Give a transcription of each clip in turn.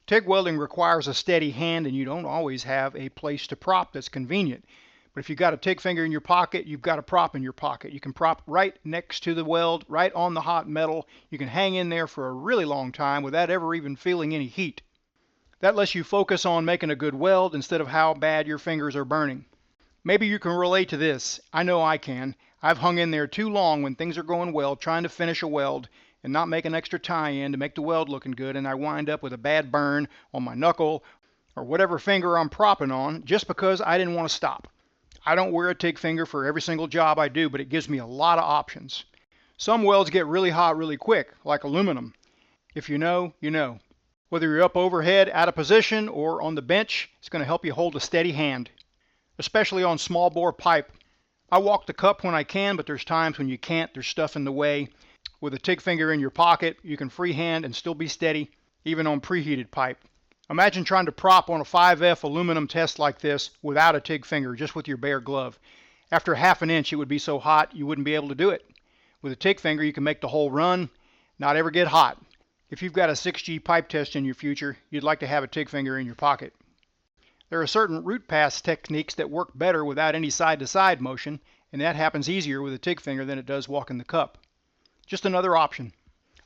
TIG welding requires a steady hand, and you don't always have a place to prop that's convenient. But if you've got a TIG finger in your pocket, you've got a prop in your pocket. You can prop right next to the weld, right on the hot metal. You can hang in there for a really long time without ever even feeling any heat. That lets you focus on making a good weld instead of how bad your fingers are burning. Maybe you can relate to this. I know I can. I've hung in there too long when things are going well, trying to finish a weld and not make an extra tie-in to make the weld looking good, and I wind up with a bad burn on my knuckle or whatever finger I'm propping on just because I didn't want to stop. I don't wear a TIG finger for every single job I do, but it gives me a lot of options. Some welds get really hot really quick, like aluminum. If you know, you know. Whether you're up overhead, out of position, or on the bench, it's going to help you hold a steady hand, especially on small bore pipe. I walk the cup when I can, but there's times when you can't. There's stuff in the way. With a TIG finger in your pocket, you can freehand and still be steady, even on preheated pipe. Imagine trying to prop on a 5F aluminum test like this without a TIG finger, just with your bare glove. After half an inch, it would be so hot you wouldn't be able to do it. With a TIG finger, you can make the whole run, not ever get hot. If you've got a 6G pipe test in your future, you'd like to have a TIG finger in your pocket. There are certain root pass techniques that work better without any side-to-side motion, and that happens easier with a TIG finger than it does walking the cup. Just another option.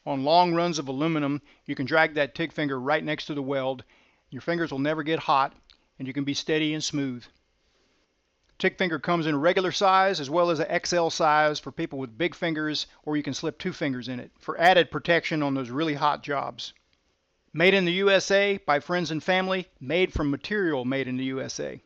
On long runs of aluminum, you can drag that TIG finger right next to the weld. Your fingers will never get hot, and you can be steady and smooth. TIG finger comes in a regular size as well as an XL size for people with big fingers, or you can slip 2 fingers in it for added protection on those really hot jobs. Made in the USA by friends and family, made from material made in the USA.